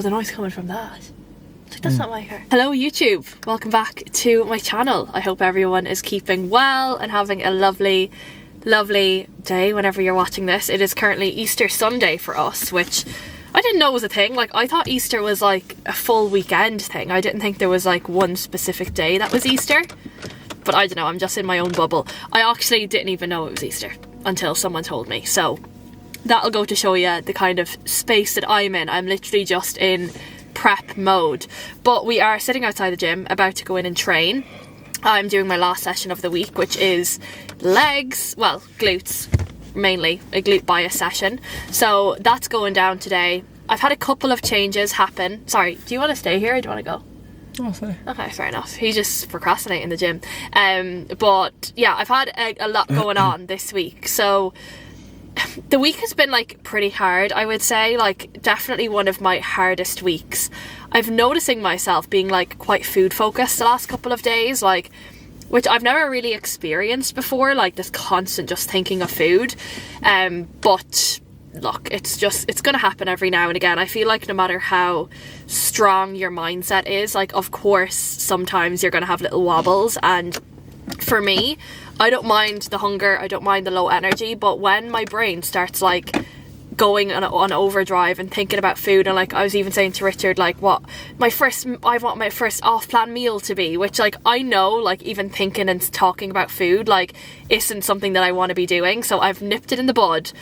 Oh, the noise coming from that. It's like, that's not my car. Hello YouTube, welcome back to my channel. I hope everyone is keeping well and having a lovely day whenever you're watching this. It is currently Easter Sunday for us, which I didn't know was a thing. Like, I thought Easter was like a full weekend thing. I didn't think there was like one specific day that was Easter. But I don't know, I'm just in my own bubble. I actually didn't even know it was Easter until someone told me. So that'll go to show you the kind of space that I'm in. I'm literally just in prep mode. But we are sitting outside the gym, about to go in and train. I'm doing my last session of the week, which is legs, well, glutes, mainly a glute bias session. So that's going down today. I've had a couple of changes happen. Sorry, do you want to stay here or do you want to go? Oh, sorry. Okay, fair enough. He's just procrastinating in the gym. But yeah, I've had a lot going on this week. So the week has been like pretty hard, I would say. Like, definitely one of my hardest weeks. I've noticing myself being like quite food focused the last couple of days, like, which I've never really experienced before, like this constant just thinking of food. But look, it's gonna happen every now and again. I feel like no matter how strong your mindset is, like, of course sometimes you're gonna have little wobbles, and for me, I don't mind the hunger, I don't mind the low energy, but when my brain starts like going on overdrive and thinking about food, and like I was even saying to Richard, like, I want my first off-plan meal to be, which, like, I know, like, even thinking and talking about food, like, isn't something that I want to be doing. So I've nipped it in the bud.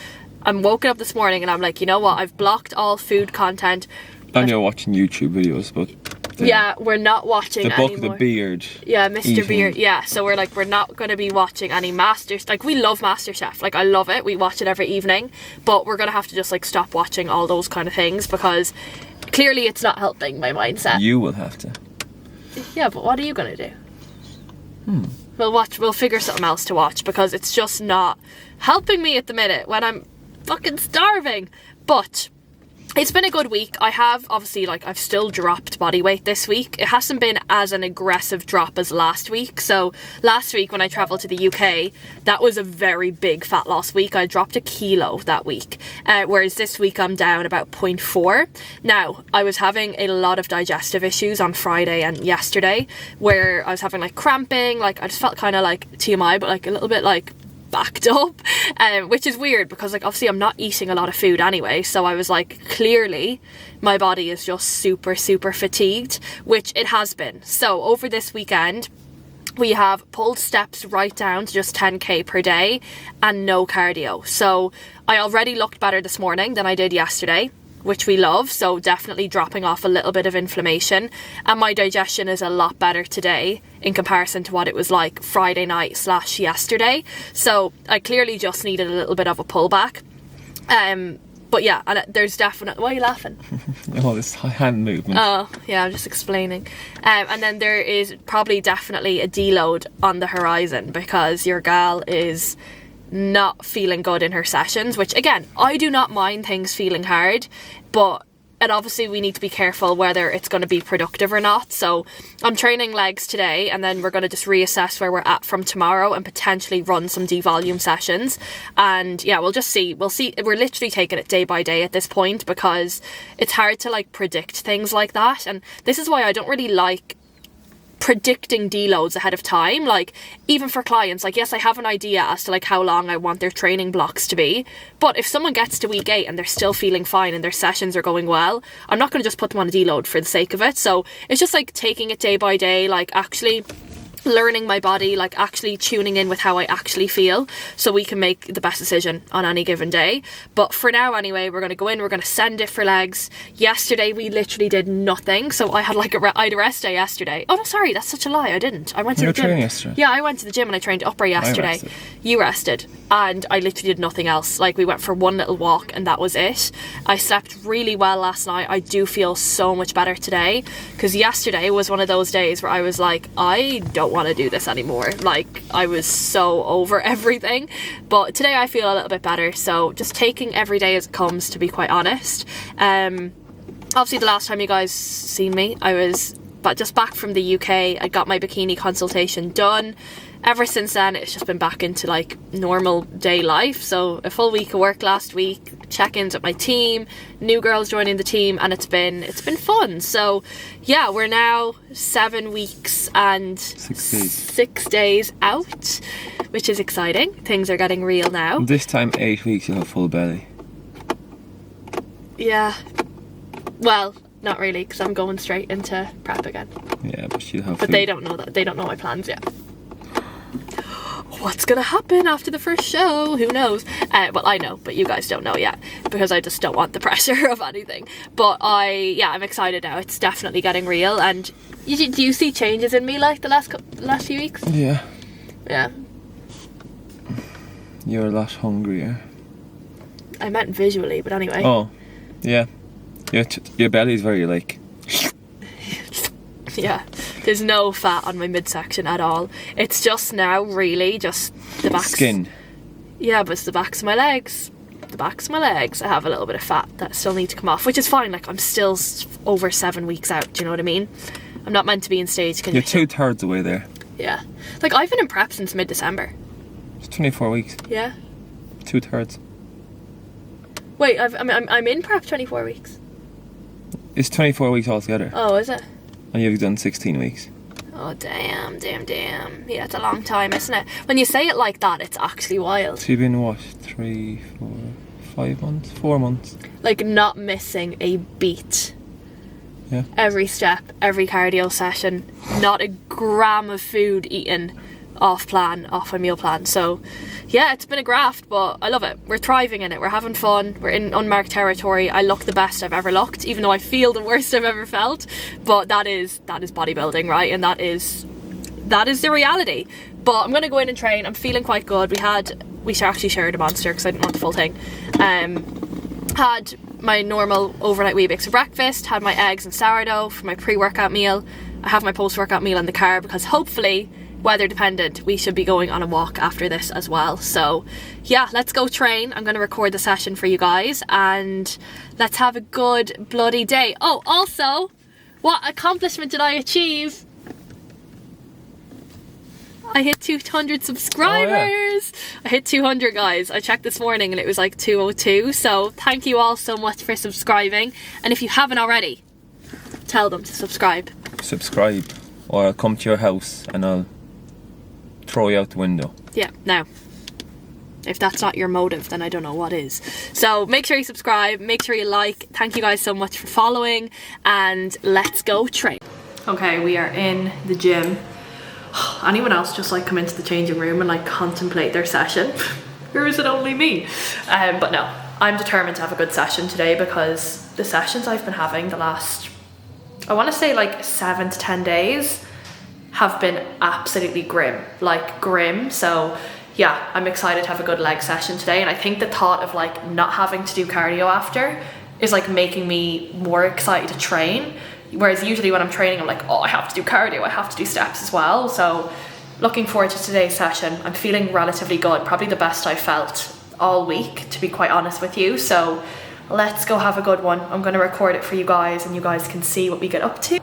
I'm woken up this morning and I'm like, you know what, I've blocked all food content. And you're watching YouTube videos, but yeah, we're not watching the book anymore. of the beard. Yeah, Mr. eating. Beard. Yeah, so we're not going to be watching any Masters. Like, we love MasterChef. Like, I love it. We watch it every evening. But we're going to have to just, like, stop watching all those kind of things because clearly it's not helping my mindset. You will have to. Yeah, but what are you going to do? We'll figure something else to watch because it's just not helping me at the minute when I'm fucking starving. But it's been a good week. I have, obviously, like, I've still dropped body weight this week. It hasn't been as an aggressive drop as last week. So last week when I travelled to the UK, that was a very big fat loss week. I dropped 1 kilo that week. Whereas this week I'm down about 0.4. Now, I was having a lot of digestive issues on Friday and yesterday, where I was having like cramping, like I just felt kind of like TMI, but like a little bit like backed up, which is weird because, like, obviously I'm not eating a lot of food anyway, so I was like, clearly my body is just super fatigued, which it has been. So over this weekend we have pulled steps right down to just 10k per day and no cardio. So I already looked better this morning than I did yesterday, which we love, so definitely dropping off a little bit of inflammation, and my digestion is a lot better today in comparison to what it was like Friday night / yesterday. So I clearly just needed a little bit of a pullback. But yeah, and there's definitely... Why are you laughing? Oh, this hand movement. Oh, yeah, I'm just explaining. And then there is probably definitely a deload on the horizon because your gal is not feeling good in her sessions, which, again, I do not mind things feeling hard, and obviously we need to be careful whether it's going to be productive or not. So I'm training legs today, and then we're going to just reassess where we're at from tomorrow and potentially run some devolume sessions. And yeah, we'll just see. We'll see. We're literally taking it day by day at this point because it's hard to like predict things like that. And this is why I don't really like predicting deloads ahead of time. Like, even for clients, like, yes, I have an idea as to like how long I want their training blocks to be, but if someone gets to week 8 and they're still feeling fine and their sessions are going well, I'm not going to just put them on a deload for the sake of it. So it's just like taking it day by day, like actually learning my body, like actually tuning in with how I actually feel so we can make the best decision on any given day. But for now anyway, we're going to go in, we're going to send it for legs. Yesterday we literally did nothing, so I had like I had a rest day yesterday. Oh no, sorry, that's such a lie, I didn't. I went to the gym yesterday. Yeah, I went to the gym and I trained upper yesterday. You rested, and I literally did nothing else. Like, we went for one little walk and that was it. I slept really well last night. I do feel so much better today because yesterday was one of those days where I was like, I don't want to do this anymore. Like, I was so over everything. But today I feel a little bit better, so just taking every day as it comes, to be quite honest. Obviously the last time you guys seen me, I was just back from the UK. I got my bikini consultation done. Ever since then it's just been back into like normal day life. So a full week of work last week, check-ins with my team, new girls joining the team, and it's been fun. So yeah, we're now 7 weeks and 6 days out, which is exciting. Things are getting real now. This time 8 weeks you'll have full belly. Yeah. Well, not really, because I'm going straight into prep again. Yeah, but you'll have But food. they don't know that. They don't know my plans yet. What's gonna happen after the first show? Who knows? Well, I know, but you guys don't know yet, because I just don't want the pressure of anything. But I'm excited now. It's definitely getting real. And do you see changes in me like the last few weeks? Yeah. Yeah. You're a lot hungrier. I meant visually, but anyway. Oh, yeah. Your belly's very like... Yeah, there's no fat on my midsection at all. It's just now really just the back. Skin. Yeah, but it's the backs of my legs. The backs of my legs. I have a little bit of fat that still need to come off, which is fine. Like, I'm still over 7 weeks out. Do you know what I mean? I'm not meant to be in stage condition. You're 2/3 away there. Yeah. Like, I've been in prep since mid-December. It's 24 weeks. Yeah. 2/3. Wait, I'm in prep 24 weeks. It's 24 weeks altogether. Oh, is it? And you've done 16 weeks. Oh, damn. Yeah, it's a long time, isn't it? When you say it like that, it's actually wild. So you've been, what, 3, 4, 5 months? 4 months? Like, not missing a beat. Yeah. Every step, every cardio session, not a gram of food eaten off my meal plan. So yeah, it's been a graft, but I love it. We're thriving in it. We're having fun. We're in unmarked territory. I look the best I've ever looked, even though I feel the worst I've ever felt. But that is bodybuilding, right? And that is the reality. But I'm gonna go in and train. I'm feeling quite good. We actually shared a Monster because I didn't want the full thing. Had my normal overnight Weetabix for breakfast, had my eggs and sourdough for my pre-workout meal. I have my post-workout meal in the car because hopefully, weather dependent, we should be going on a walk after this as well. So yeah, let's go train. I'm going to record the session for you guys and let's have a good bloody day. Oh, also, what accomplishment did I achieve? I hit 200 subscribers. Oh, yeah. I hit 200, guys. I checked this morning and it was like 202. So thank you all so much for subscribing. And if you haven't already, tell them to subscribe. Subscribe, or I'll come to your house and I'll throw you out the window. Yeah, now, if that's not your motive, then I don't know what is. So make sure you subscribe, make sure you like. Thank you guys so much for following, and let's go train. Okay, we are in the gym. Anyone else just like come into the changing room and like contemplate their session? Or is it only me? But no, I'm determined to have a good session today because the sessions I've been having the last, I want to say like 7 to 10 days have been absolutely grim, like grim. So yeah, I'm excited to have a good leg session today. And I think the thought of like not having to do cardio after is like making me more excited to train. Whereas usually when I'm training, I'm like, oh, I have to do cardio, I have to do steps as well. So looking forward to today's session. I'm feeling relatively good, probably the best I felt all week, to be quite honest with you. So let's go have a good one. I'm going to record it for you guys and you guys can see what we get up to.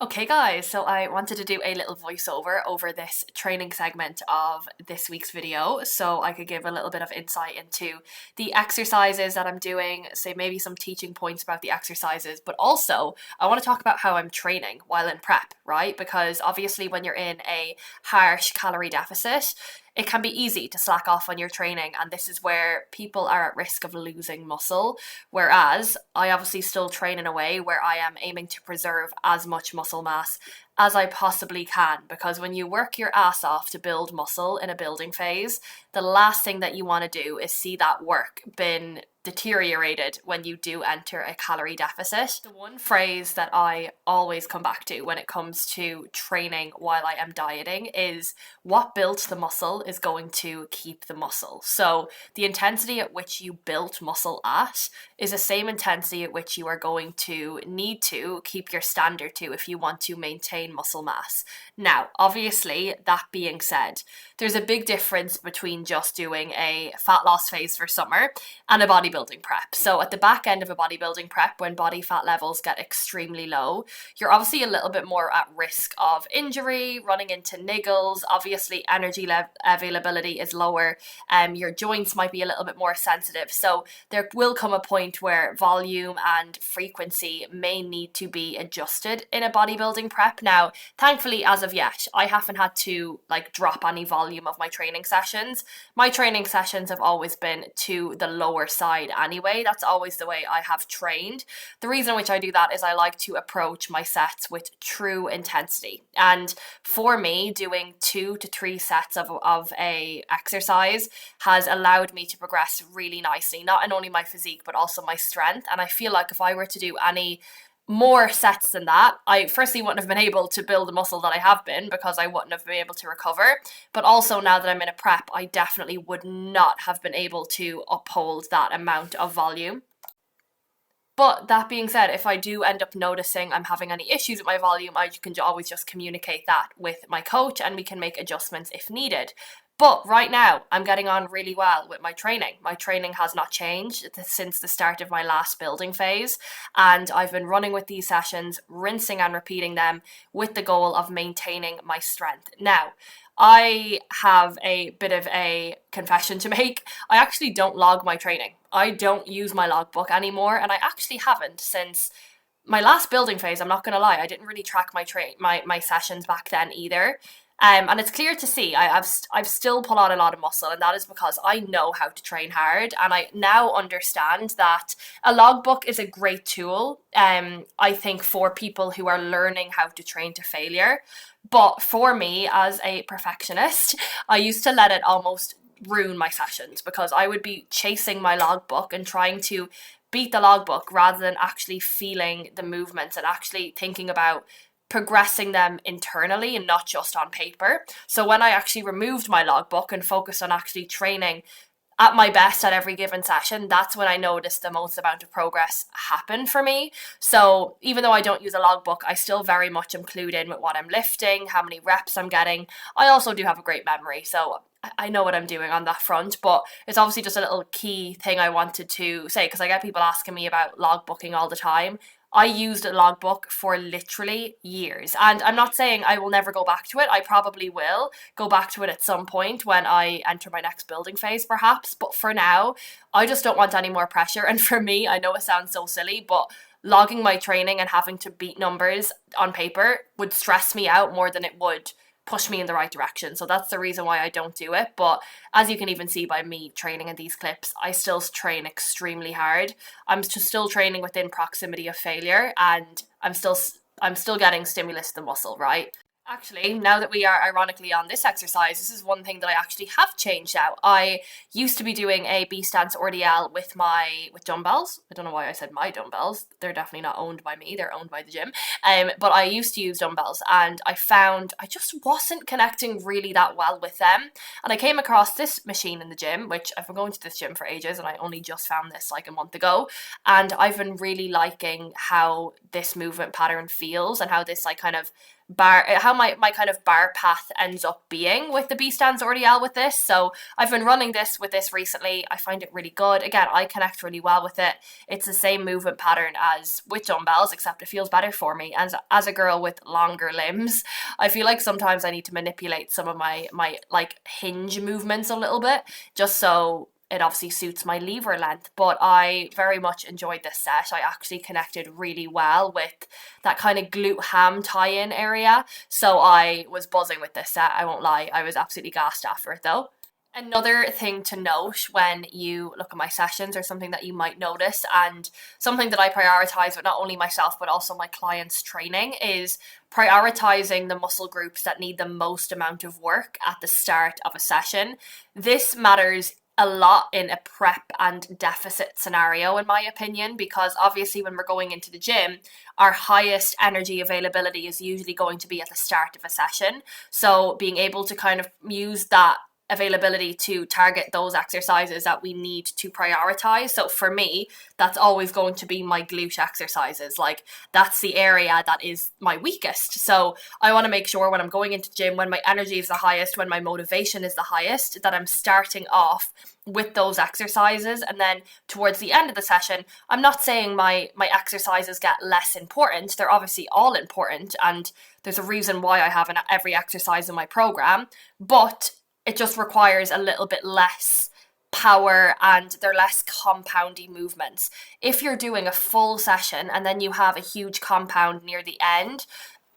Okay guys, so I wanted to do a little voiceover over this training segment of this week's video so I could give a little bit of insight into the exercises that I'm doing, say maybe some teaching points about the exercises, but also I want to talk about how I'm training while in prep, right? Because obviously when you're in a harsh calorie deficit, it can be easy to slack off on your training, and this is where people are at risk of losing muscle, whereas I obviously still train in a way where I am aiming to preserve as much muscle mass as I possibly can, because when you work your ass off to build muscle in a building phase, the last thing that you want to do is see that work been deteriorated when you do enter a calorie deficit. The one phrase that I always come back to when it comes to training while I am dieting is what built the muscle is going to keep the muscle. So the intensity at which you built muscle at is the same intensity at which you are going to need to keep your standard to if you want to maintain muscle mass. Now, obviously, that being said, there's a big difference between just doing a fat loss phase for summer and a bodybuilding bodybuilding prep. So at the back end of a bodybuilding prep, when body fat levels get extremely low, you're obviously a little bit more at risk of injury, running into niggles. Obviously, energy availability is lower. Your joints might be a little bit more sensitive. So there will come a point where volume and frequency may need to be adjusted in a bodybuilding prep. Now, thankfully, as of yet, I haven't had to like drop any volume of my training sessions. My training sessions have always been to the lower side anyway. That's always the way I have trained. The reason which I do that is I like to approach my sets with true intensity. And for me, doing 2 to 3 sets of a exercise has allowed me to progress really nicely, not only my physique, but also my strength. And I feel like if I were to do any more sets than that, I firstly wouldn't have been able to build the muscle that I have been because I wouldn't have been able to recover. But also now that I'm in a prep, I definitely would not have been able to uphold that amount of volume. But that being said, if I do end up noticing I'm having any issues with my volume, I can always just communicate that with my coach and we can make adjustments if needed. But right now, I'm getting on really well with my training. My training has not changed since the start of my last building phase. And I've been running with these sessions, rinsing and repeating them with the goal of maintaining my strength. Now, I have a bit of a confession to make. I actually don't log my training. I don't use my logbook anymore. And I actually haven't since my last building phase. I'm not going to lie. I didn't really track my sessions back then either. And it's clear to see I've still put on a lot of muscle, and that is because I know how to train hard, and I now understand that a logbook is a great tool. I think for people who are learning how to train to failure, but for me as a perfectionist, I used to let it almost ruin my sessions because I would be chasing my logbook and trying to beat the logbook rather than actually feeling the movements and actually thinking about progressing them internally and not just on paper. So when I actually removed my logbook and focused on actually training at my best at every given session, that's when I noticed the most amount of progress happen for me. So even though I don't use a logbook, I still very much am clued in with what I'm lifting, how many reps I'm getting. I also do have a great memory, so I know what I'm doing on that front, but it's obviously just a little key thing I wanted to say because I get people asking me about logbooking all the time. I used a logbook for literally years, and I'm not saying I will never go back to it. I probably will go back to it at some point when I enter my next building phase, perhaps. But for now, I just don't want any more pressure. And for me, I know it sounds so silly, but logging my training and having to beat numbers on paper would stress me out more than it would push me in the right direction. So that's the reason why I don't do it. But as you can even see by me training in these clips, I still train extremely hard. I'm still training within proximity of failure, and I'm still getting stimulus to the muscle, right? Actually, now that we are ironically on this exercise, this is one thing that I actually have changed out. I used to be doing a B stance RDL with dumbbells. I don't know why I said my dumbbells. They're definitely not owned by me. They're owned by the gym. But I used to use dumbbells, and I found I just wasn't connecting really that well with them. And I came across this machine in the gym, which I've been going to this gym for ages, and I only just found this like a month ago. And I've been really liking how this movement pattern feels and how this like kind of how my kind of bar path ends up being with the B stands RDL with this. So I've been running this with this recently. I find it really good. Again, I connect really well with it. It's the same movement pattern as with dumbbells, except it feels better for me. And as a girl with longer limbs, I feel like sometimes I need to manipulate some of my like hinge movements a little bit just so it obviously suits my lever length. But I very much enjoyed this set. I actually connected really well with that kind of glute ham tie-in area. So I was buzzing with this set, I won't lie. I was absolutely gassed after it though. Another thing to note when you look at my sessions, or something that you might notice, and something that I prioritize with not only myself but also my clients' training, is prioritizing the muscle groups that need the most amount of work at the start of a session. This matters a lot in a prep and deficit scenario, in my opinion, because obviously when we're going into the gym, our highest energy availability is usually going to be at the start of a session. So being able to kind of use that availability to target those exercises that we need to prioritize. So for me, that's always going to be my glute exercises. Like, that's the area that is my weakest. So I want to make sure when I'm going into gym, when my energy is the highest, when my motivation is the highest, that I'm starting off with those exercises. And then towards the end of the session, I'm not saying my exercises get less important. They're obviously all important, and there's a reason why I have every exercise in my program, but it just requires a little bit less power and they're less compoundy movements. If you're doing a full session and then you have a huge compound near the end,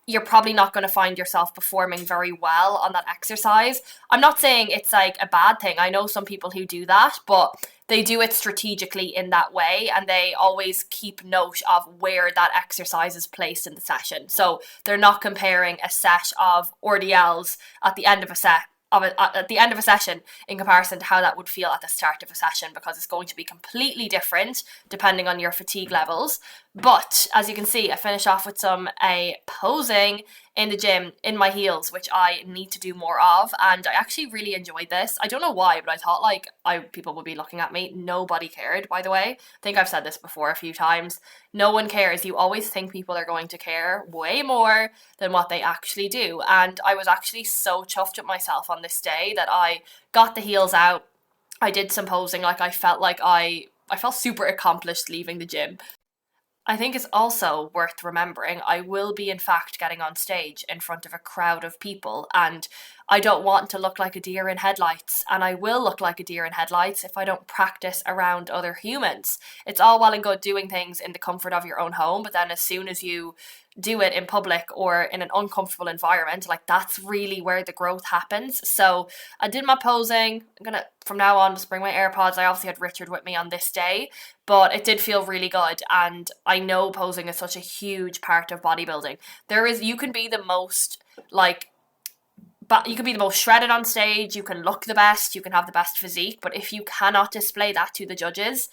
you're probably not going to find yourself performing very well on that exercise. I'm not saying it's like a bad thing. I know some people who do that, but they do it strategically in that way, and they always keep note of where that exercise is placed in the session. So they're not comparing a set of RDLs at the end of a set at the end of a session in comparison to how that would feel at the start of a session, because it's going to be completely different depending on your fatigue levels. But as you can see, I finish off with some posing in the gym in my heels, which I need to do more of, and I actually really enjoyed this. I don't know why, but I thought like people would be looking at me. Nobody cared, by the way. I think I've said this before a few times. No one cares. You always think people are going to care way more than what they actually do, and I was actually so chuffed with myself on this day that I got the heels out. I did some posing. Like I felt super accomplished leaving the gym. I think it's also worth remembering I will be in fact getting on stage in front of a crowd of people, and I don't want to look like a deer in headlights, and I will look like a deer in headlights if I don't practice around other humans. It's all well and good doing things in the comfort of your own home, but then as soon as you do it in public or in an uncomfortable environment, like that's really where the growth happens. So I did my posing. I'm gonna from now on just bring my AirPods. I obviously had Richard with me on this day, but it did feel really good, and I know posing is such a huge part of bodybuilding. You can be the most shredded on stage, you can look the best, you can have the best physique, but if you cannot display that to the judges,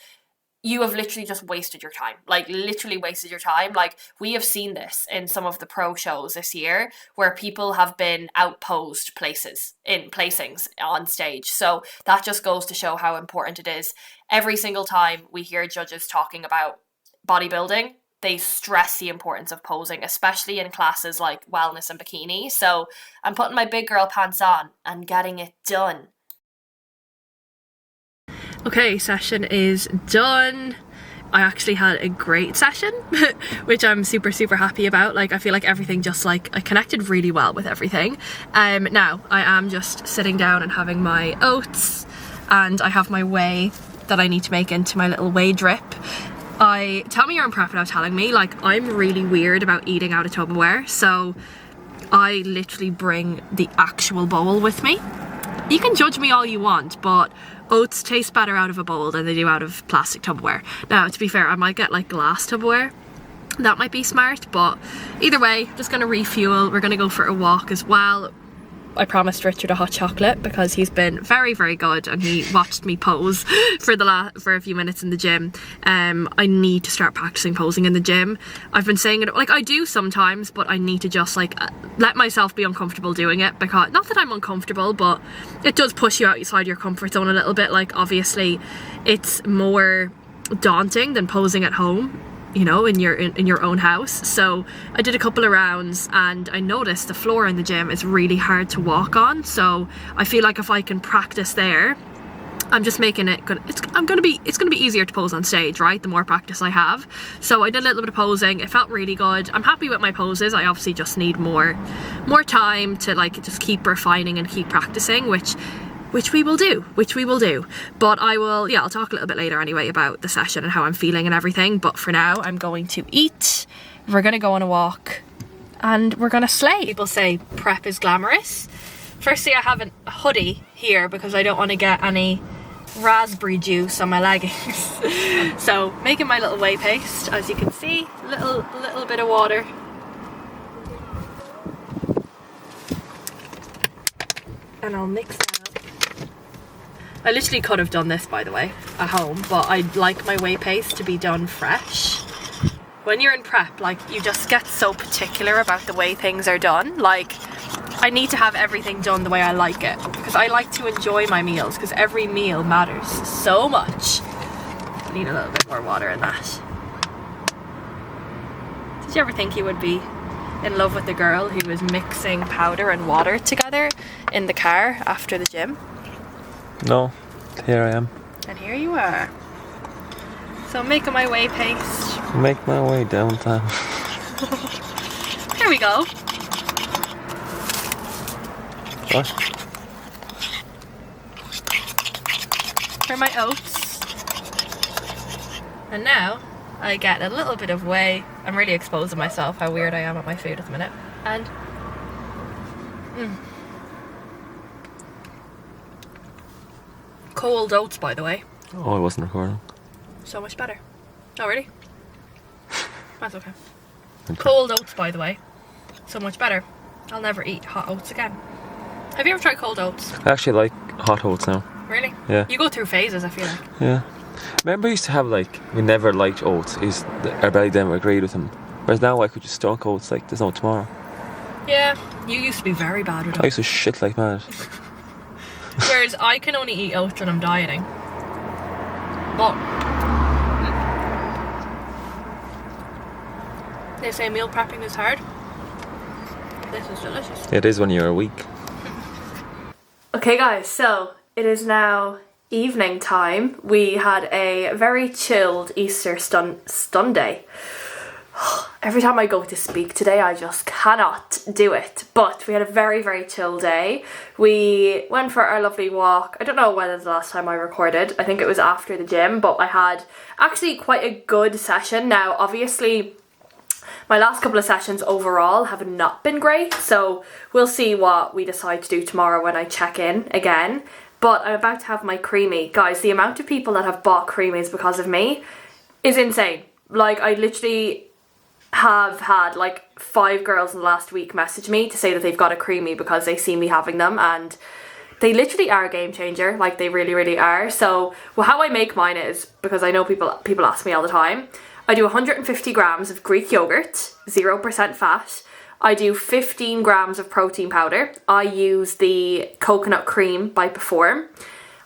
you have literally just wasted your time. Like, literally wasted your time. Like, we have seen this in some of the pro shows this year where people have been outposed placings on stage. So that just goes to show how important it is. Every single time we hear judges talking about bodybuilding, they stress the importance of posing, especially in classes like wellness and bikini. So I'm putting my big girl pants on and getting it done. Okay, session is done. I actually had a great session, which I'm super, super happy about. Like, I feel like everything just I connected really well with everything. Now I am just sitting down and having my oats, and I have my whey that I need to make into my little whey drip. Tell me you're in prep without telling me. Like, I'm really weird about eating out of Tupperware, so I literally bring the actual bowl with me. You can judge me all you want, but oats taste better out of a bowl than they do out of plastic Tupperware. Now, to be fair, I might get like glass Tupperware. That might be smart, but either way, just gonna refuel. We're gonna go for a walk as well. I promised Richard a hot chocolate because he's been very, very good, and he watched me pose for a few minutes in the gym. I need to start practicing posing in the gym. I've been saying it, like, I do sometimes, but I need to just let myself be uncomfortable doing it, because not that I'm uncomfortable, but it does push you outside your comfort zone a little bit. Like, obviously it's more daunting than posing at home, you know, in your own house. So I did a couple of rounds, and I noticed the floor in the gym is really hard to walk on. So I feel like if I can practice there, I'm just making it good. It's gonna be easier to pose on stage, right? The more practice I have. So I did a little bit of posing. It felt really good. I'm happy with my poses. I obviously just need more time to just keep refining and keep practicing, which we will do. But I'll talk a little bit later anyway about the session and how I'm feeling and everything. But for now, I'm going to eat, we're going to go on a walk, and we're going to slay. People say prep is glamorous. Firstly, I have a hoodie here because I don't want to get any raspberry juice on my leggings. So making my little whey paste, as you can see, little bit of water. And I'll mix that up. I literally could have done this, by the way, at home, but I'd like my whey paste to be done fresh. When you're in prep, you just get so particular about the way things are done. Like, I need to have everything done the way I like it, because I like to enjoy my meals, because every meal matters so much. I need a little bit more water in that. Did you ever think you would be in love with the girl who was mixing powder and water together in the car after the gym? No. Here I am. And here you are. So I'm making my way paste. Make my way downtown. Here we go. What? For my oats. And now I get a little bit of whey. I'm really exposing myself how weird I am at my food at the minute. And cold oats, by the way. Oh, I wasn't recording. So much better. Oh, really? That's okay. Cold oats, by the way. So much better. I'll never eat hot oats again. Have you ever tried cold oats? I actually like hot oats now. Really? Yeah. You go through phases, I feel like. Yeah. Remember, I used to have we never liked oats. Our belly then agreed with them. Whereas now I could just stalk oats like there's no tomorrow. Yeah, you used to be very bad with I them. used to shit like mad. Whereas I can only eat oats when I'm dieting. But they say meal prepping is hard. This is delicious. It is when you're weak. Okay guys, so it is now evening time. We had a very chilled Easter Sunday. Every time I go to speak today, I just cannot do it. But we had a very, very chill day. We went for our lovely walk. I don't know when was the last time I recorded. I think it was after the gym, but I had actually quite a good session. Now, obviously, my last couple of sessions overall have not been great, so we'll see what we decide to do tomorrow when I check in again. But I'm about to have my creamy. Guys, the amount of people that have bought creamies because of me is insane. Like, I literally have had like 5 girls in the last week message me to say that they've got a creamy because they see me having them, and they literally are a game changer. Like, they really, really are. So, well, how I make mine is, because I know people ask me all the time, I do 150 grams of Greek yogurt, 0% fat. I do 15 grams of protein powder. I use the coconut cream by Perform.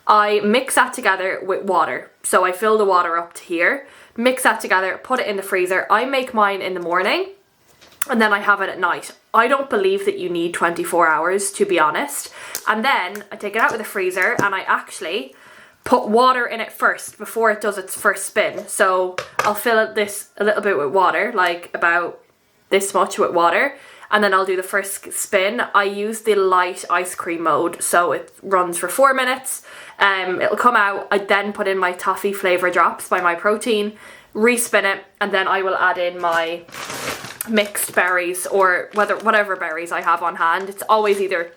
I mix that together with water. So I fill the water up to here, mix that together, put it in the freezer. I make mine in the morning and then I have it at night. I don't believe that you need 24 hours, to be honest. And then I take it out of the freezer and I actually put water in it first before it does its first spin. So I'll fill this a little bit with water, like about this much with water, and then I'll do the first spin. I use the light ice cream mode, so it runs for 4 minutes. It'll come out. I then put in my toffee flavour drops by My Protein, respin it, and then I will add in my mixed berries or whatever berries I have on hand. It's always either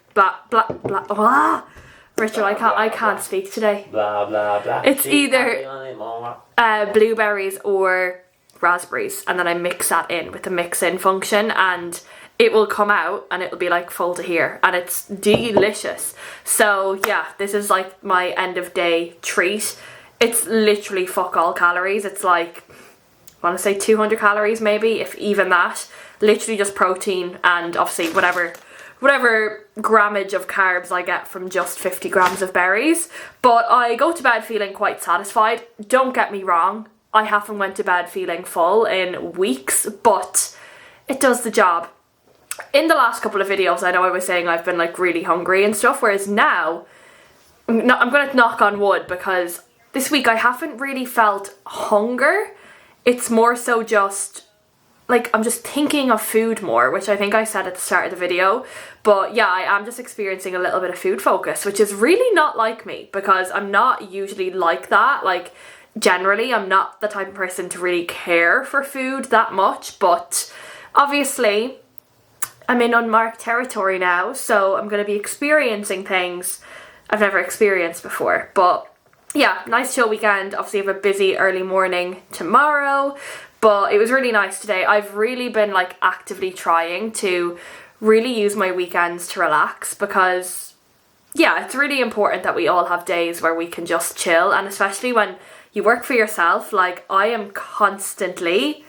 Richard, I can't speak today. Blah, blah, blah. It's either blueberries or raspberries, and then I mix that in with the mix-in function, and it will come out and it'll be like full to here, and it's delicious. So yeah, this is like my end of day treat. It's literally fuck all calories. It's like, I want to say 200 calories maybe, if even that. Literally just protein and obviously whatever grammage of carbs I get from just 50 grams of berries. But I go to bed feeling quite satisfied. Don't get me wrong, I haven't went to bed feeling full in weeks, but it does the job. In the last couple of videos, I know I was saying I've been like really hungry and stuff, whereas now, I'm going to knock on wood, because this week I haven't really felt hunger. It's more so just like I'm just thinking of food more, which I think I said at the start of the video. But yeah, I am just experiencing a little bit of food focus, which is really not like me, because I'm not usually like that. Like, generally, I'm not the type of person to really care for food that much, but obviously I'm in unmarked territory now, so I'm going to be experiencing things I've never experienced before. But yeah, nice chill weekend. Obviously I have a busy early morning tomorrow, but it was really nice today. I've really been like actively trying to really use my weekends to relax, because yeah, it's really important that we all have days where we can just chill, and especially when you work for yourself. Like, I am constantly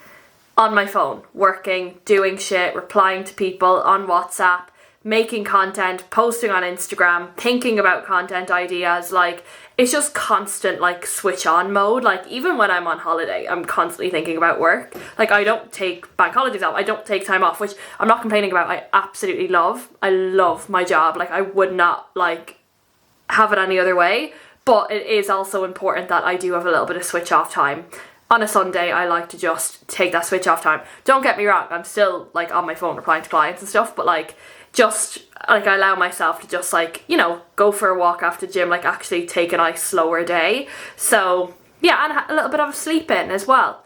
on my phone, working, doing shit, replying to people on WhatsApp, making content, posting on Instagram, thinking about content ideas. Like, it's just constant like switch on mode. Like, even when I'm on holiday, I'm constantly thinking about work. Like, I don't take bank holidays off, I don't take time off, which I'm not complaining about. I absolutely love. I love my job. Like, I would not like have it any other way. but it is also important that I do have a little bit of switch off time. On a Sunday, I like to just take that switch off time. Don't get me wrong, I'm still like on my phone replying to clients and stuff, but like just like I allow myself to just like, you know, go for a walk after the gym, like actually take a nice slower day. So yeah, and a little bit of sleep in as well.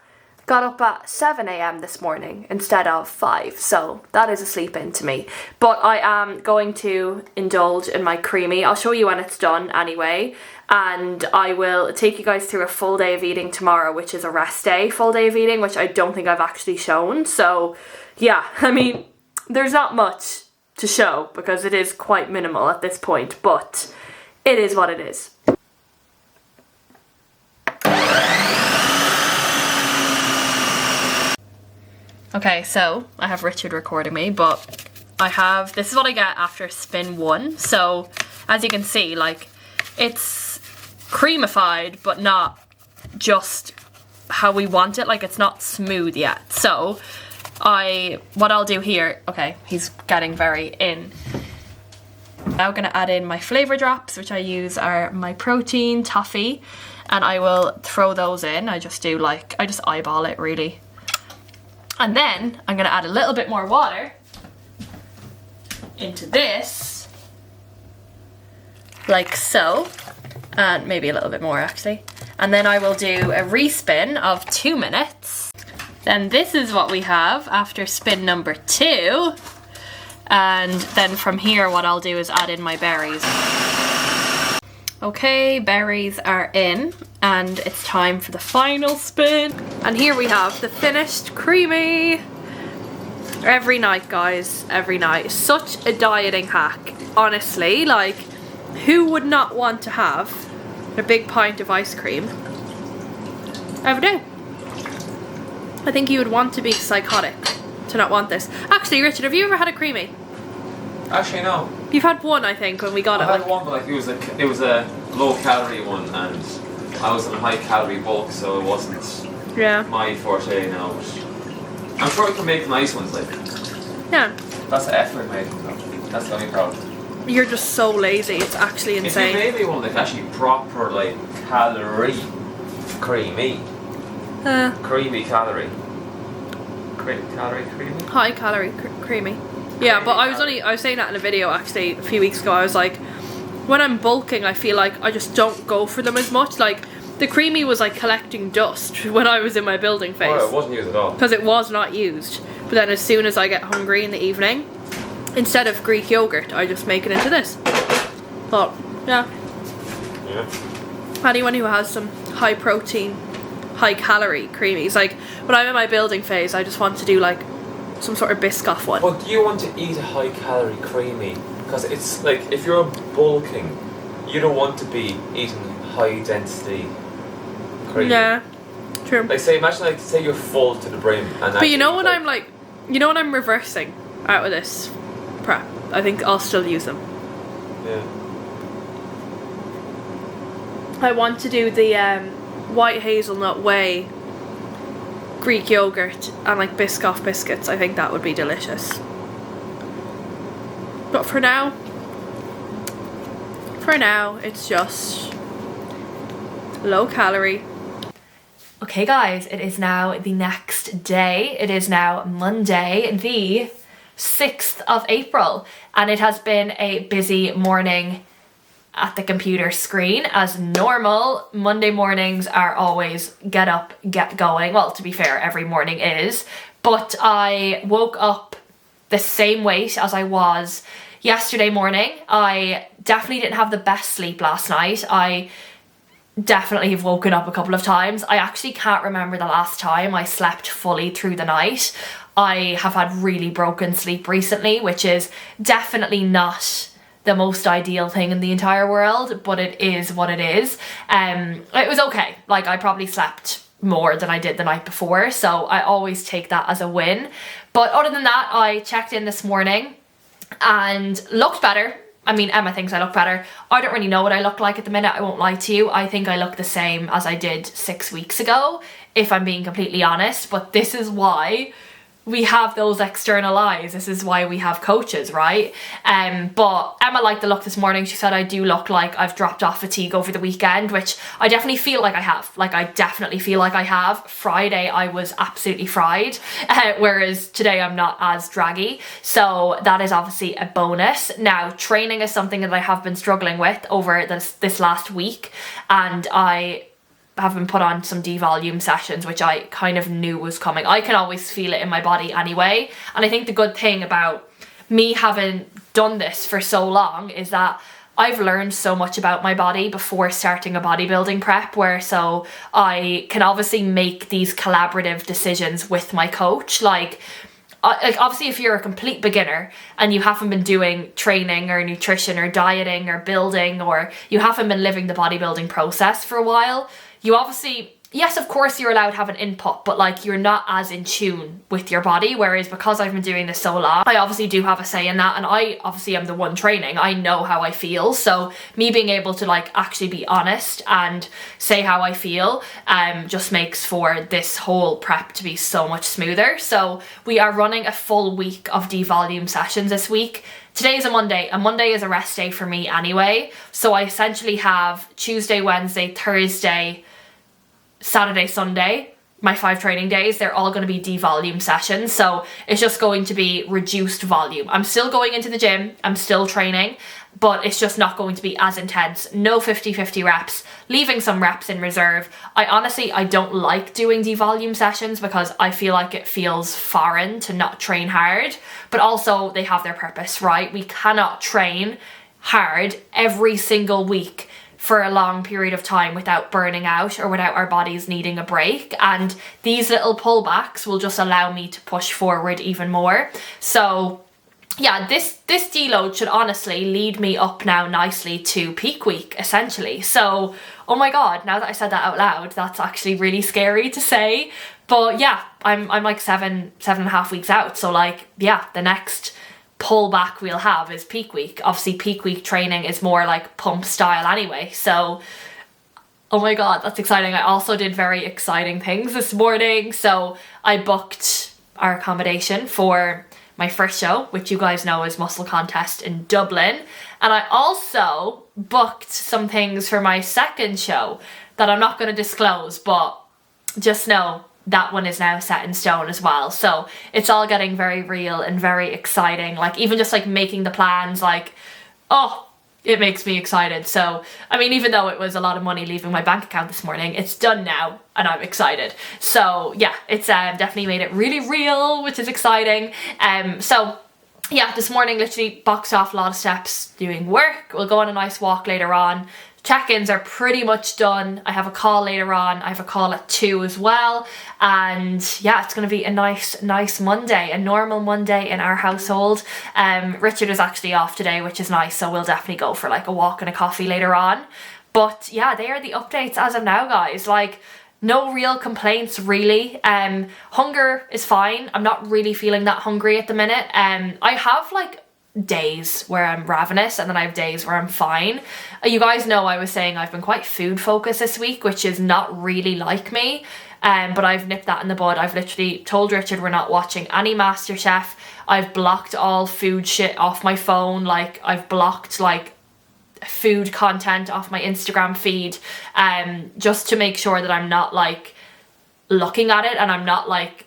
Got up at 7 a.m. this morning instead of 5, so that is a sleep in to me. But I am going to indulge in my creamy. I'll show you when it's done anyway, and I will take you guys through a full day of eating tomorrow, which is a rest day, full day of eating, which I don't think I've actually shown. So yeah, I mean, there's not much to show because it is quite minimal at this point, but it is what it is. Okay, so I have Richard recording me, but this is what I get after spin 1. So as you can see, like, it's creamified, but not just how we want it. Like, it's not smooth yet. So what I'll do here, okay, he's getting very in. Now I'm gonna add in my flavor drops, which I use are my protein, toffee, and I will throw those in. I just eyeball it really. And then I'm gonna add a little bit more water into this, like so, and maybe a little bit more actually. And then I will do a respin of 2 minutes. Then this is what we have after spin number 2. And then from here, what I'll do is add in my berries. Okay, berries are in, and it's time for the final spin. And here we have the finished creamy. Every night, guys, every night. Such a dieting hack, honestly. Like, who would not want to have a big pint of ice cream every day? I think you would want to be psychotic to not want this. Actually, Richard, have you ever had a creamy? Actually, no. You've had one, I think, when we got it. I had one, but like it was a low calorie one, and I was in a high calorie bulk, so it wasn't my forte now. But I'm sure I can make nice ones, like. Yeah. That's the effort made. That's the only problem. You're just so lazy. It's actually insane. If you made me one like actually proper like calorie creamy. Creamy calorie. Calorie creamy. High calorie creamy. Yeah, but I was saying that in a video actually a few weeks ago. I was like, when I'm bulking, I feel like I just don't go for them as much. Like, the creamy was like collecting dust when I was in my building phase. Oh, it wasn't used at all. Because it was not used. But then as soon as I get hungry in the evening, instead of Greek yogurt, I just make it into this. But, yeah. Anyone who has some high protein, high calorie creamies, like, when I'm in my building phase, I just want to do like some sort of Biscoff one. But do you want to eat a high calorie creamy? Because it's like, if you're bulking, you don't want to be eating high density creamy. Yeah, true. Like, say you're full to the brim, and but you know when I'm like, you know when I'm reversing out of this prep, I think I'll still use them. Yeah. I want to do the white hazelnut whey Greek yogurt and like Biscoff biscuits. I think that would be delicious. But for now it's just low calorie. Okay guys, it is now the next day. It is now Monday, the 6th of April, and it has been a busy morning at the computer screen. As normal, Monday mornings are always get up, get going. Well, to be fair, every morning is. But I woke up the same weight as I was yesterday morning. I definitely didn't have the best sleep last night. I definitely have woken up a couple of times. I actually can't remember the last time I slept fully through the night. I have had really broken sleep recently, which is definitely not the most ideal thing in the entire world, but it is what it is. It was okay. Like, I probably slept more than I did the night before, so I always take that as a win. But other than that, I checked in this morning and looked better. I mean, Emma thinks I look better. I don't really know what I look like at the minute, I won't lie to you. I think I look the same as I did 6 weeks ago, if I'm being completely honest. But this is why we have those external eyes. This is why we have coaches, right? But Emma liked the look this morning. She said I do look like I've dropped off fatigue over the weekend, which I definitely feel like I have. Like, I definitely feel like I have. Friday I was absolutely fried, whereas today I'm not as draggy. So that is obviously a bonus. Now, training is something that I have been struggling with over this last week, and I have been put on some devolume sessions, which I kind of knew was coming. I can always feel it in my body anyway. And I think the good thing about me having done this for so long is that I've learned so much about my body before starting a bodybuilding prep, where so I can obviously make these collaborative decisions with my coach. Like obviously if you're a complete beginner and you haven't been doing training or nutrition or dieting or building, or you haven't been living the bodybuilding process for a while, you obviously, yes, of course you're allowed to have an input, but like you're not as in tune with your body. Whereas because I've been doing this so long, I obviously do have a say in that, and I obviously am the one training. I know how I feel, so me being able to like actually be honest and say how I feel just makes for this whole prep to be so much smoother. So we are running a full week of devolume sessions this week. Today is a Monday, and Monday is a rest day for me anyway. So I essentially have Tuesday, Wednesday, Thursday, Saturday, Sunday, my 5 training days. They're all going to be devolume sessions. So it's just going to be reduced volume. I'm still going into the gym, I'm still training, but it's just not going to be as intense. No 50-50 reps, leaving some reps in reserve. I don't like doing devolume sessions because I feel like it feels foreign to not train hard, but also they have their purpose, right? We cannot train hard every single week for a long period of time without burning out or without our bodies needing a break, and these little pullbacks will just allow me to push forward even more. So yeah, this deload should honestly lead me up now nicely to peak week, essentially. So, oh my god, now that I said that out loud, that's actually really scary to say. But yeah, I'm like 7.5 weeks out. So like, yeah, the next pullback we'll have is peak week. Obviously peak week training is more like pump style anyway. So, oh my god, that's exciting. I also did very exciting things this morning. So I booked our accommodation for my first show, which you guys know is Muscle Contest in Dublin. And I also booked some things for my second show that I'm not going to disclose, but just know that one is now set in stone as well. So it's all getting very real and very exciting. Like even just like making the plans, like, oh, it makes me excited. So, I mean, even though it was a lot of money leaving my bank account this morning, it's done now and I'm excited. So yeah, it's definitely made it really real, which is exciting. So yeah, this morning literally boxed off a lot of steps doing work. We'll go on a nice walk later on. Check-ins are pretty much done. I have a call later on. I have a call at 2 as well. And yeah, it's going to be a nice Monday, a normal Monday in our household. Richard is actually off today, which is nice. So we'll definitely go for like a walk and a coffee later on. But yeah, they are the updates as of now, guys. Like, no real complaints really. Hunger is fine. I'm not really feeling that hungry at the minute. I have like days where I'm ravenous and then I have days where I'm fine. You guys know I was saying I've been quite food focused this week, which is not really like me, but I've nipped that in the bud. I've literally told Richard we're not watching any MasterChef. I've blocked all food shit off my phone. Like I've blocked like food content off my Instagram feed, just to make sure that I'm not like looking at it and I'm not like,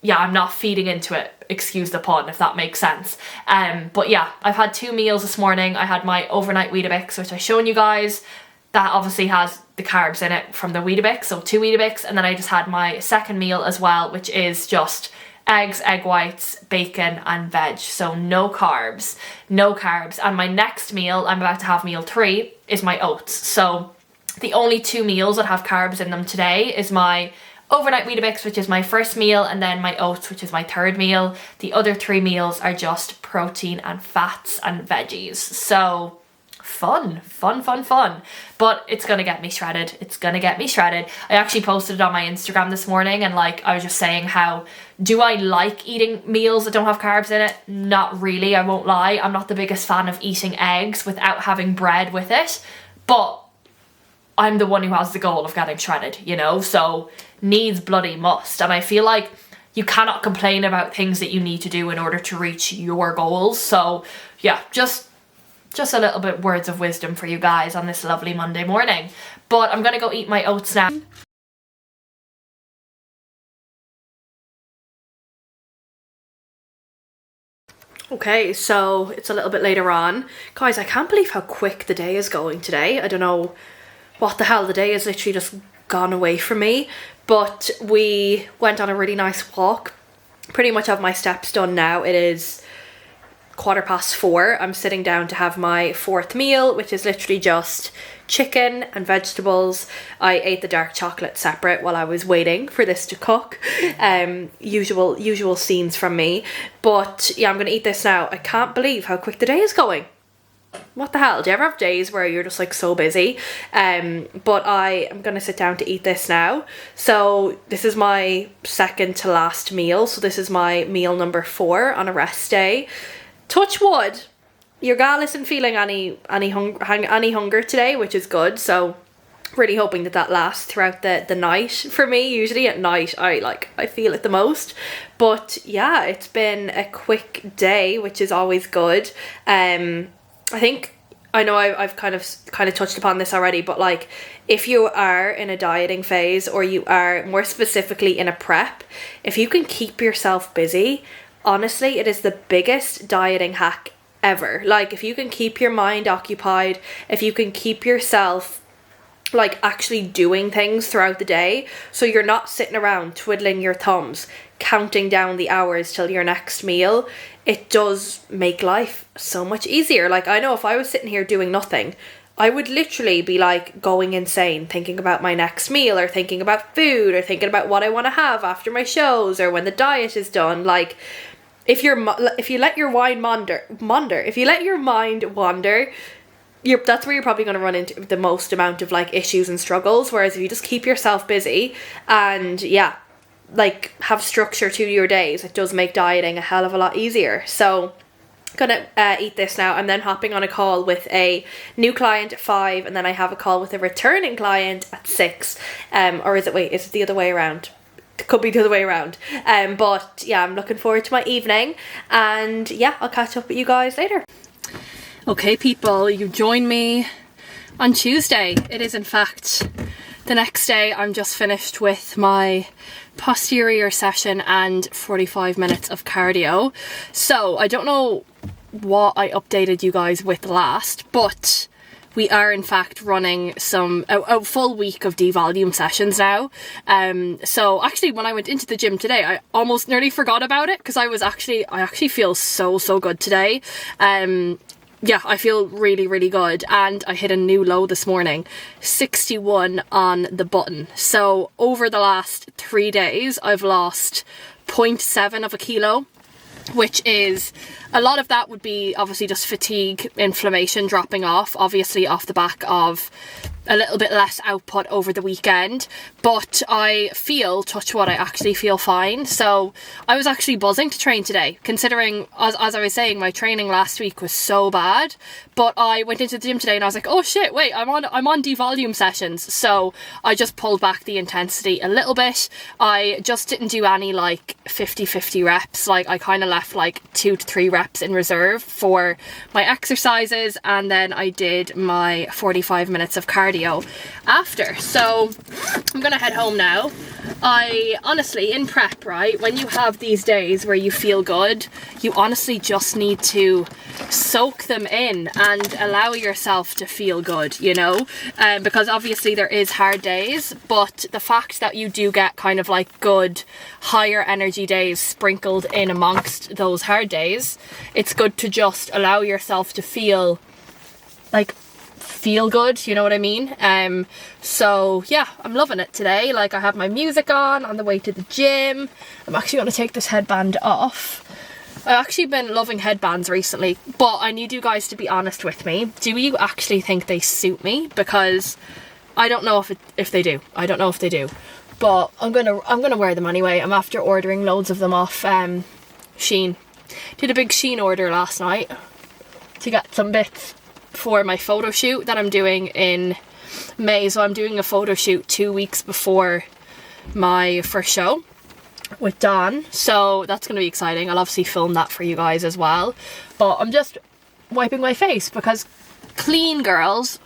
yeah, I'm not feeding into it, excuse the pun, if that makes sense. But yeah, I've had 2 meals this morning. I had my overnight Weetabix, which I've shown you guys. That obviously has the carbs in it from the Weetabix, so 2 Weetabix. And then I just had my second meal as well, which is just eggs, egg whites, bacon and veg. So no carbs. And my next meal, I'm about to have meal 3, is my oats. So the only 2 meals that have carbs in them today is my overnight Weetabix, which is my first meal, and then my oats, which is my third meal. The other 3 meals are just protein and fats and veggies. So fun. But it's gonna get me shredded. I actually posted it on my Instagram this morning, and like I was just saying, how do I like eating meals that don't have carbs in it? Not really, I won't lie. I'm not the biggest fan of eating eggs without having bread with it, but I'm the one who has the goal of getting shredded, you know, so needs bloody must. And I feel like you cannot complain about things that you need to do in order to reach your goals. So yeah, just a little bit words of wisdom for you guys on this lovely Monday morning. But I'm gonna go eat my oats now. Okay, so it's a little bit later on. Guys, I can't believe how quick the day is going today. I don't know what the hell, the day has literally just gone away from me. But we went on a really nice walk. Pretty much have my steps done now. It is 4:15. I'm sitting down to have my 4th meal, which is literally just chicken and vegetables. I ate the dark chocolate separate while I was waiting for this to cook. Usual scenes from me. But yeah, I'm gonna eat this now. I can't believe how quick the day is going. What the hell? Do you ever have days where you're just like so busy? But I am gonna sit down to eat this now. So this is my second to last meal. So this is my meal number 4 on a rest day. Touch wood, your gal isn't feeling any hunger today, which is good. So really hoping that lasts throughout the night for me. Usually at night I feel it the most. But yeah, it's been a quick day, which is always good. I know I've kind of touched upon this already, but like if you are in a dieting phase, or you are more specifically in a prep, if you can keep yourself busy, honestly, it is the biggest dieting hack ever. Like if you can keep your mind occupied, if you can keep yourself like actually doing things throughout the day, so you're not sitting around twiddling your thumbs, counting down the hours till your next meal, it does make life so much easier. Like I know if I was sitting here doing nothing, I would literally be like going insane thinking about my next meal, or thinking about food, or thinking about what I want to have after my shows, or when the diet is done. Like if you let your mind wander, that's where you're probably going to run into the most amount of like issues and struggles. Whereas if you just keep yourself busy and yeah, like have structure to your days, it does make dieting a hell of a lot easier. So gonna eat this now. I'm then hopping on a call with a new client at 5, and then I have a call with a returning client at 6. Or is it the other way around? It could be the other way around. But yeah, I'm looking forward to my evening, and yeah, I'll catch up with you guys later. Okay people, you join me on Tuesday. It is in fact the next day. I'm just finished with my posterior session and 45 minutes of cardio. So I don't know what I updated you guys with last, but we are in fact running a full week of devolume sessions now. So actually when I went into the gym today, I almost nearly forgot about it, because I actually feel so good today. Yeah, I feel really, really good. And I hit a new low this morning, 61 on the button. So over the last 3 days, I've lost 0.7 of a kilo, which is a lot of that would be obviously just fatigue, inflammation dropping off, obviously off the back of a little bit less output over the weekend. But I feel, touch wood, I actually feel fine. So I was actually buzzing to train today, considering, as I was saying, my training last week was so bad. But I went into the gym today and I was like, oh shit, wait, I'm on devolume sessions. So I just pulled back the intensity a little bit. I just didn't do any like 50-50 reps. Like I kind of left like 2 to 3 reps in reserve for my exercises, and then I did my 45 minutes of cardio after. So I'm gonna head home now. I honestly, in prep, right, when you have these days where you feel good, you honestly just need to soak them in and allow yourself to feel good, you know, because obviously there is hard days, but the fact that you do get kind of like good higher energy days sprinkled in amongst those hard days, it's good to just allow yourself to feel good, you know what I mean? So yeah, I'm loving it today. Like I have my music on the way to the gym. I'm actually going to take this headband off. I've actually been loving headbands recently, but I need you guys to be honest with me. Do you actually think they suit me? Because I don't know if they do. I don't know if they do, but I'm gonna wear them anyway. I'm after ordering loads of them off Shein. Did a big Shein order last night to get some bits for my photo shoot that I'm doing in May. So I'm doing a photo shoot 2 weeks before my first show. with Dawn, so that's going to be exciting. I'll obviously film that for you guys as well, but I'm just wiping my face because clean girls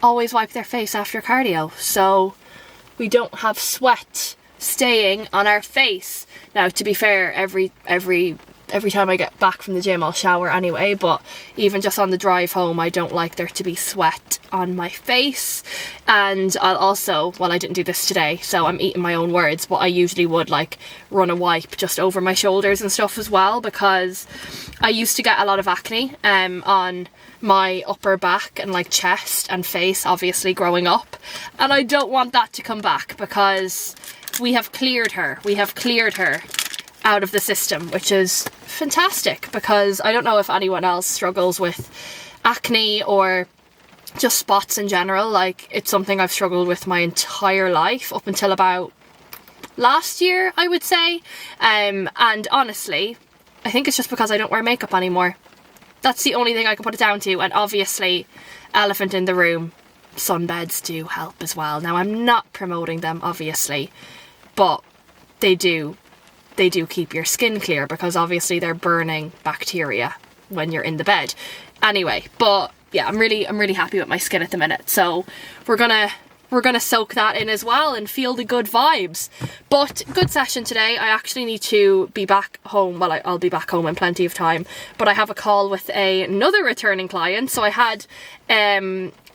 always wipe their face after cardio, so we don't have sweat staying on our face. Now, to be fair, every time I get back from the gym I'll shower anyway, but even just on the drive home I don't like there to be sweat on my face. And I'll also, well, I didn't do this today so I'm eating my own words, but I usually would like run a wipe just over my shoulders and stuff as well, because I used to get a lot of acne on my upper back and like chest and face, obviously growing up, and I don't want that to come back, because we have cleared her out of the system, which is fantastic, because I don't know if anyone else struggles with acne or just spots in general. Like, it's something I've struggled with my entire life up until about last year, I would say, and honestly I think it's just because I don't wear makeup anymore. That's the only thing I can put it down to. And obviously, elephant in the room, sunbeds do help as well. Now, I'm not promoting them, obviously, but they do keep your skin clear, because obviously they're burning bacteria when you're in the bed. Anyway, but yeah, I'm really happy with my skin at the minute. So we're gonna soak that in as well and feel the good vibes. But good session today. I actually need to be back home. Well, I'll be back home in plenty of time, but I have a call with another returning client. So I had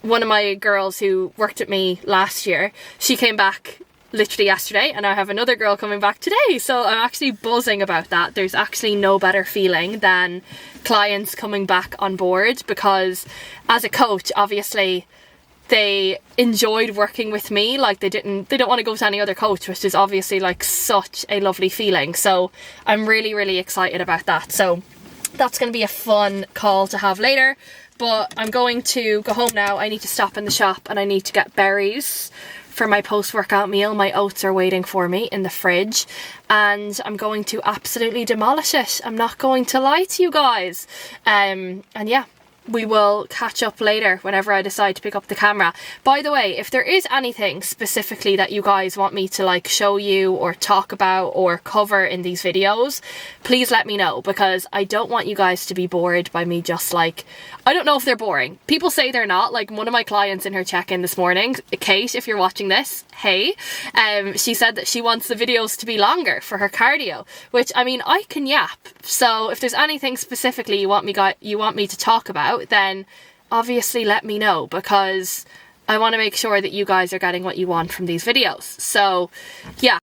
one of my girls who worked at me last year. She came back literally yesterday, and I have another girl coming back today, so I'm actually buzzing about that. There's actually no better feeling than clients coming back on board, because as a coach, obviously they enjoyed working with me. Like, they don't want to go to any other coach, which is obviously like such a lovely feeling. So I'm really excited about that. So that's going to be a fun call to have later. But I'm going to go home now. I need to stop in the shop and I need to get berries for my post-workout meal. My oats are waiting for me in the fridge, and I'm going to absolutely demolish it. I'm not going to lie to you guys. And yeah, we will catch up later whenever I decide to pick up the camera. By the way, if there is anything specifically that you guys want me to like show you or talk about or cover in these videos, please let me know, because I don't want you guys to be bored by me just like, I don't know if they're boring. People say they're not. Like, one of my clients in her check-in this morning, Kate, if you're watching this, hey, she said that she wants the videos to be longer for her cardio, which, I mean, I can yap. So if there's anything specifically you want me to talk about, then obviously let me know, because I want to make sure that you guys are getting what you want from these videos. So yeah,